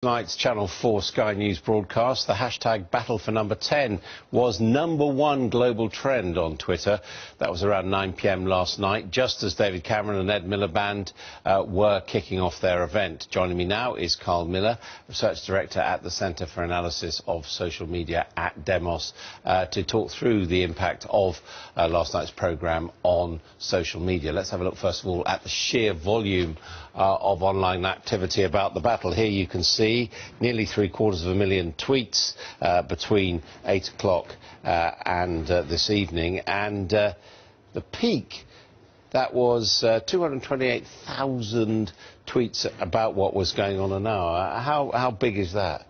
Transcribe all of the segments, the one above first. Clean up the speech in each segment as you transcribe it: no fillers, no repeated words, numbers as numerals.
Tonight's Channel 4 Sky News broadcast, the hashtag Battle for Number 10 was #1 global trend on Twitter. That was around 9 p.m. last night, just as David Cameron and Ed Miliband were kicking off their event. Joining me now is Carl Miller, Research Director at the Centre for Analysis of Social Media at Demos, to talk through the impact of last night's programme on social media. Let's have a look first of all at the sheer volume of online activity about the battle. Here you can see nearly 750,000 tweets between 8 o'clock and this evening, and the peak, that was 228,000 tweets about what was going on an hour. How big is that?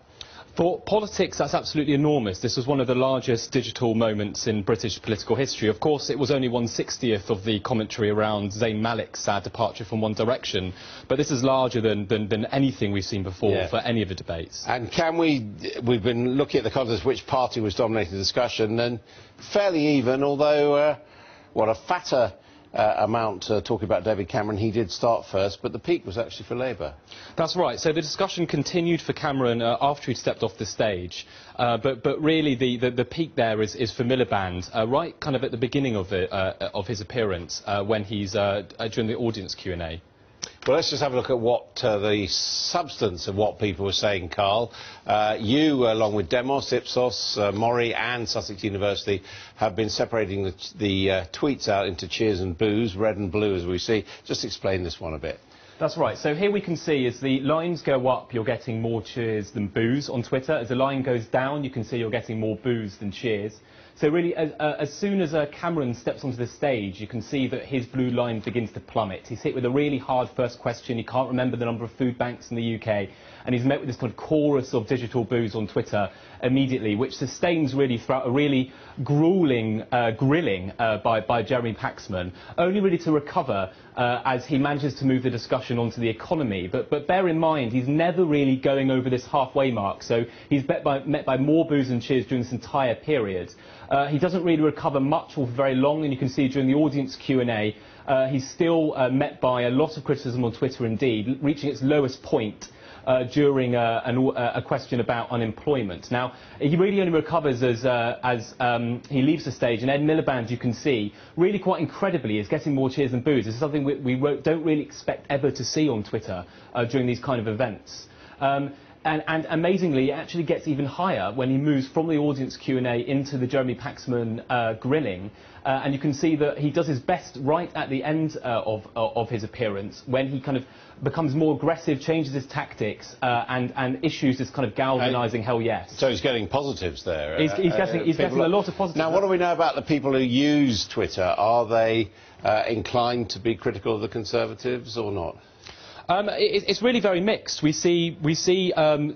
For politics, that's absolutely enormous. This was one of the largest digital moments in British political history. Of course, it was only 1/60th of the commentary around Zayn Malik's sad departure from One Direction, but this is larger than anything we've seen before for any of the debates. And we've been looking at the contest, which party was dominating the discussion, and fairly even, although, a fatter amount talking about David Cameron. He did start first, but the peak was actually for Labour. That's right. So the discussion continued for Cameron after he'd stepped off the stage, but really the peak there is for Miliband, right kind of at the beginning of his appearance, when he's during the audience Q&A. Well, let's just have a look at what the substance of what people were saying, Carl. You, along with Demos, Ipsos, Mori and Sussex University, have been separating the tweets out into cheers and boos, red and blue, as we see. Just explain this one a bit. That's right. So here we can see as the lines go up, you're getting more cheers than boos on Twitter. As the line goes down, you can see you're getting more boos than cheers. So really, as soon as Cameron steps onto the stage, you can see that his blue line begins to plummet. He's hit with a really hard first question. He can't remember the number of food banks in the UK. And he's met with this kind of chorus of digital boos on Twitter immediately, which sustains really throughout a really grueling grilling by Jeremy Paxman, only really to recover as he manages to move the discussion onto the economy. But bear in mind, he's never really going over this halfway mark. So he's met by more boos and cheers during this entire period. He doesn't really recover much or for very long, and you can see during the audience Q&A, he's still met by a lot of criticism on Twitter indeed, reaching its lowest point during a question about unemployment. Now, he really only recovers as he leaves the stage, and Ed Miliband, you can see, really quite incredibly is getting more cheers than boos. This is something we don't really expect ever to see on Twitter during these kind of events. And amazingly, it actually gets even higher when he moves from the audience Q&A into the Jeremy Paxman grilling. And you can see that he does his best right at the end of his appearance, when he kind of becomes more aggressive, changes his tactics, and issues this kind of galvanising hell yes. So he's getting positives there. He's getting a lot of positives. Now, what do we know about the people who use Twitter? Are they inclined to be critical of the Conservatives or not? It's really very mixed. We see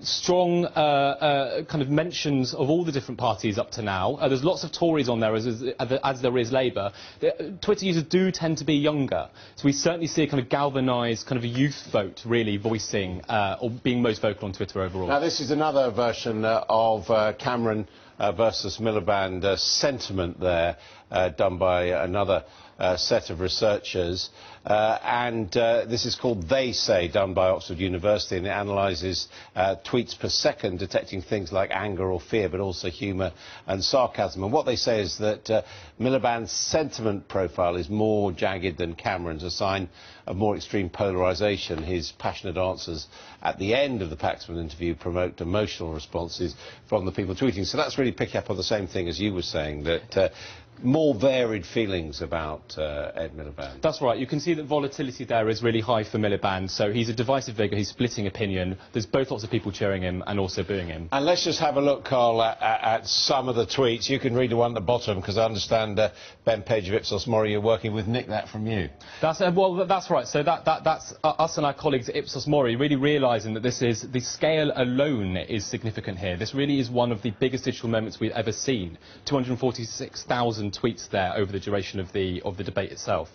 strong kind of mentions of all the different parties up to now. There's lots of Tories on there, as there is Labour. Twitter users do tend to be younger, so we certainly see a kind of galvanised kind of a youth vote really voicing or being most vocal on Twitter overall. Now, this is another version of Cameron versus Miliband sentiment there, done by another set of researchers, and this is called They Say, done by Oxford University, and it analyses tweets per second, detecting things like anger or fear, but also humour and sarcasm. And what they say is that Miliband's sentiment profile is more jagged than Cameron's, a sign of more extreme polarisation. His passionate answers at the end of the Paxman interview provoked emotional responses from the people tweeting. So that's really picking up on the same thing as you were saying, that more varied feelings about Ed Miliband. That's right. You can see that volatility there is really high for Miliband. So he's a divisive figure. He's splitting opinion. There's both lots of people cheering him and also booing him. And let's just have a look, Carl, at some of the tweets. You can read the one at the bottom, because I understand Ben Page of Ipsos Mori, you're working with. Nick that from you. Well, that's right. So that's us and our colleagues at Ipsos Mori really realising that this is the scale alone is significant here. This really is one of the biggest digital moments we've ever seen. 246,000 tweets there over the duration of the debate itself.